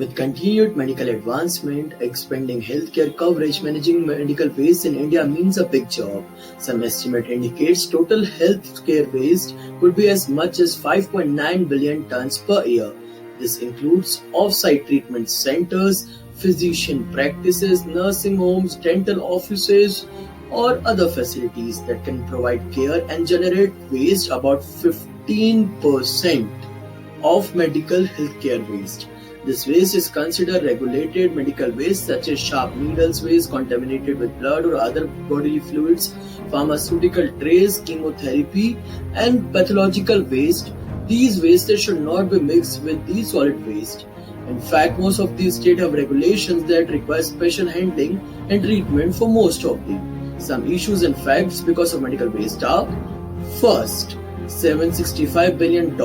With continued medical advancement, expanding healthcare coverage, managing medical waste in India means a big job. Some estimate indicates total healthcare waste could be as much as 5.9 billion tons per year. This includes off-site treatment centers, physician practices, nursing homes, dental offices, or other facilities that can provide care and generate waste about 15% of medical healthcare waste. This waste is considered regulated medical waste such as sharp needles waste contaminated with blood or other bodily fluids, pharmaceutical trays, chemotherapy, and pathological waste. These wastes should not be mixed with the solid waste. In fact, most of these states have regulations that require special handling and treatment for most of them. Some issues and facts because of medical waste are: first, $765 billion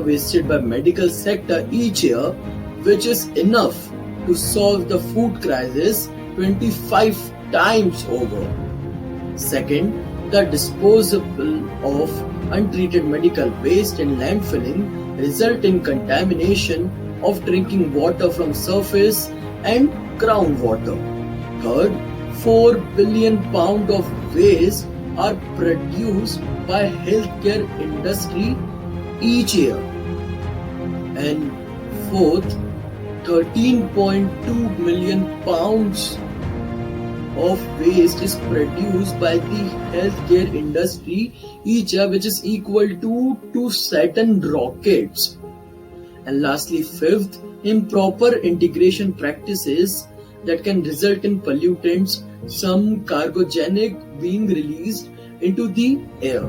wasted by medical sector each year, which is enough to solve the food crisis 25 times over. Second, the disposal of untreated medical waste and landfilling result in contamination of drinking water from surface and groundwater. Third, 4 billion pounds of waste are produced by healthcare industry each year. And fourth, 13.2 million pounds of waste is produced by the healthcare industry each year, which is equal to 2 Saturn rockets. And lastly, fifth, improper integration practices that can result in pollutants, some carcinogenic, being released into the air.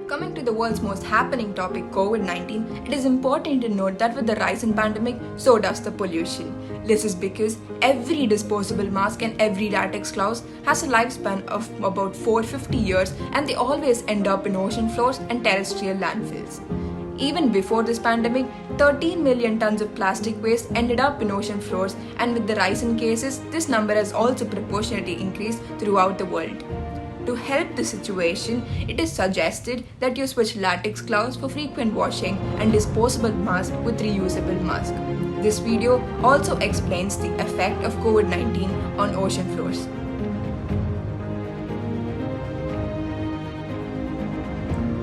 Coming to the world's most happening topic, COVID-19, it is important to note that with the rise in pandemic, so does the pollution. This is because every disposable mask and every latex gloves has a lifespan of about 450 years, and they always end up in ocean floors and terrestrial landfills. Even before this pandemic, 13 million tons of plastic waste ended up in ocean floors, and with the rise in cases, this number has also proportionately increased throughout the world. To help the situation, it is suggested that you switch latex gloves for frequent washing and disposable masks with reusable masks. This video also explains the effect of COVID-19 on ocean floors.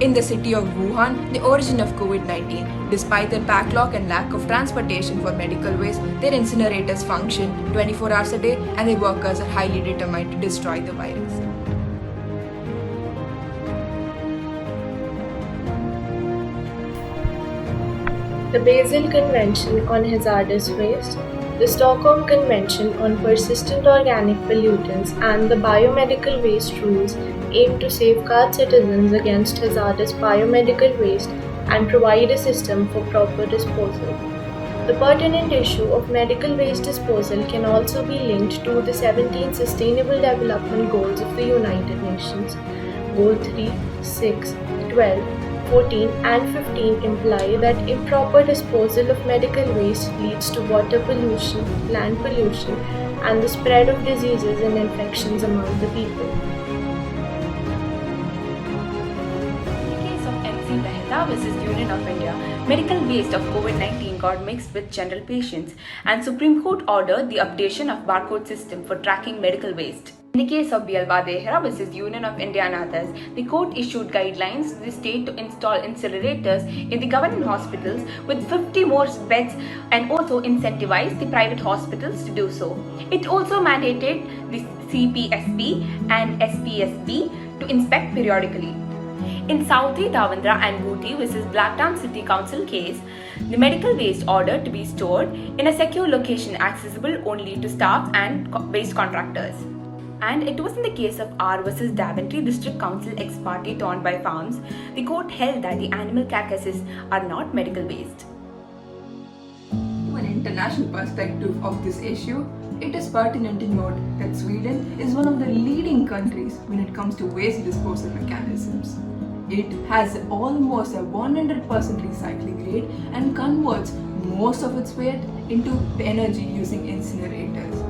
In the city of Wuhan, the origin of COVID-19, despite their backlog and lack of transportation for medical waste, their incinerators function 24 hours a day and their workers are highly determined to destroy the virus. The Basel Convention on Hazardous Waste, the Stockholm Convention on Persistent Organic Pollutants, and the Biomedical Waste Rules aim to safeguard citizens against hazardous biomedical waste and provide a system for proper disposal. The pertinent issue of medical waste disposal can also be linked to the 17 Sustainable Development Goals of the United Nations. Goal 3, 6, 12, 14 and 15 imply that improper disposal of medical waste leads to water pollution, land pollution, and the spread of diseases and infections among the people. In the case of MC Mehta versus Union of India, medical waste of COVID-19 got mixed with general patients, and Supreme Court ordered the updation of barcode system for tracking medical waste. In the case of BLWA Dehra versus Union of India and others, the court issued guidelines to the state to install incinerators in the government hospitals with 50 more beds and also incentivized the private hospitals to do so. It also mandated the CPSB and SPSB to inspect periodically. In Saudi Davandra and Booty versus Blacktown City Council case, the medical waste ordered to be stored in a secure location accessible only to staff and waste contractors. And it was in the case of R versus Daventry District Council ex parte torn by farms, the court held that the animal carcasses are not medical waste. From an international perspective of this issue, it is pertinent to note that Sweden is one of the leading countries when it comes to waste disposal mechanisms. It has almost a 100% recycling rate and converts most of its waste into energy using incinerators.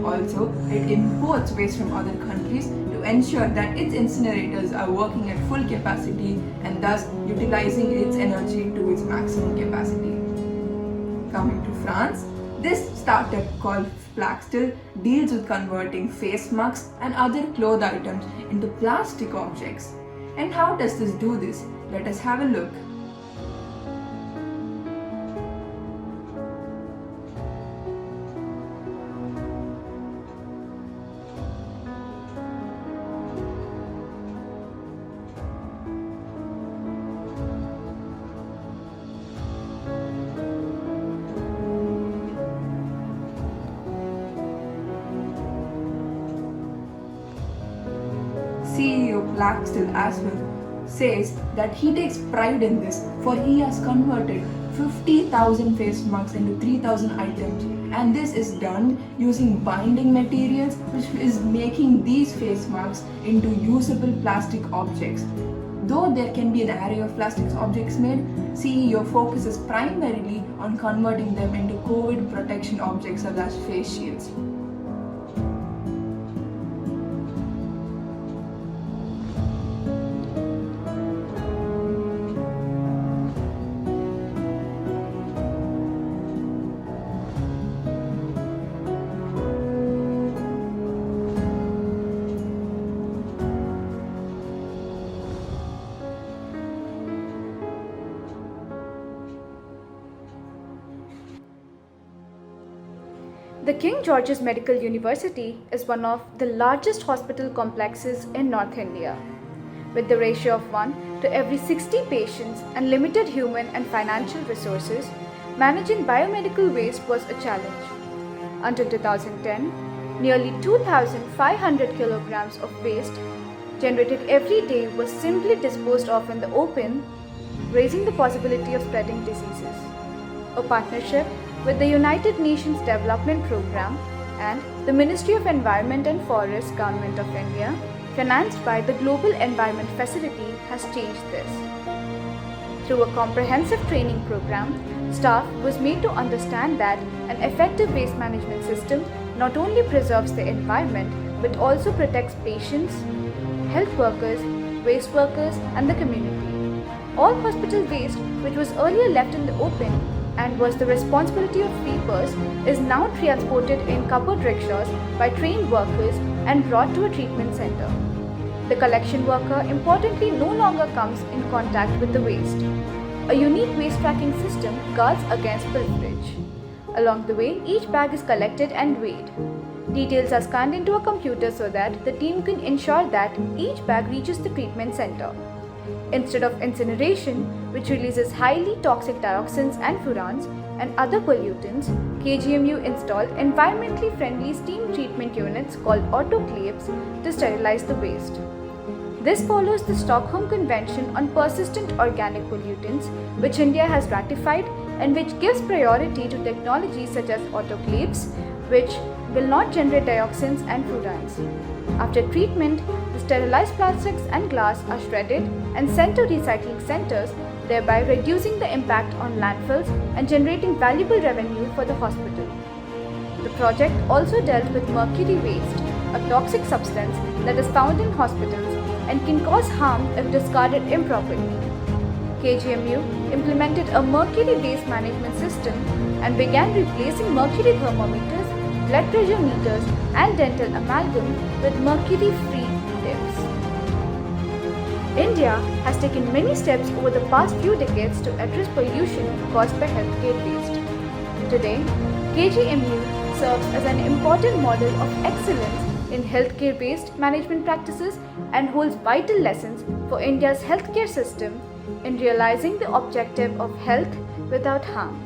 Also, it imports waste from other countries to ensure that its incinerators are working at full capacity and thus utilizing its energy to its maximum capacity. Coming to France, this startup called Plaxtil deals with converting face masks and other cloth items into plastic objects. And how does this do this? Let us have a look. CEO Blackstill as well says that he takes pride in this, for he has converted 50,000 face masks into 3,000 items, and this is done using binding materials, which is making these face masks into usable plastic objects. Though there can be an array of plastic objects made, CEO focuses primarily on converting them into COVID protection objects such as face shields. The King George's Medical University is one of the largest hospital complexes in North India. With the ratio of 1 to every 60 patients and limited human and financial resources, managing biomedical waste was a challenge. Until 2010, nearly 2,500 kilograms of waste generated every day was simply disposed of in the open, raising the possibility of spreading diseases. A partnership with the United Nations Development Programme and the Ministry of Environment and Forests, Government of India, financed by the Global Environment Facility, has changed this. Through a comprehensive training program, staff was made to understand that an effective waste management system not only preserves the environment but also protects patients, health workers, waste workers, and the community. All hospital waste, which was earlier left in the open and was the responsibility of sweepers, is now transported in covered rickshaws by trained workers and brought to a treatment center. The collection worker importantly no longer comes in contact with the waste. A unique waste tracking system guards against pilferage. Along the way, each bag is collected and weighed. Details are scanned into a computer so that the team can ensure that each bag reaches the treatment center. Instead of incineration, which releases highly toxic dioxins and furans and other pollutants, KGMU installed environmentally friendly steam treatment units called autoclaves to sterilize the waste. This follows the Stockholm Convention on Persistent Organic Pollutants, which India has ratified and which gives priority to technologies such as autoclaves, which will not generate dioxins and furans. After treatment, the sterilized plastics and glass are shredded and sent to recycling centers, thereby reducing the impact on landfills and generating valuable revenue for the hospital. The project also dealt with mercury waste, a toxic substance that is found in hospitals and can cause harm if discarded improperly. KGMU implemented a mercury waste management system and began replacing mercury thermometers, blood pressure meters, and dental amalgam with mercury-free tips. India has taken many steps over the past few decades to address pollution caused by healthcare waste. Today, KGMU serves as an important model of excellence in healthcare waste management practices and holds vital lessons for India's healthcare system in realizing the objective of health without harm.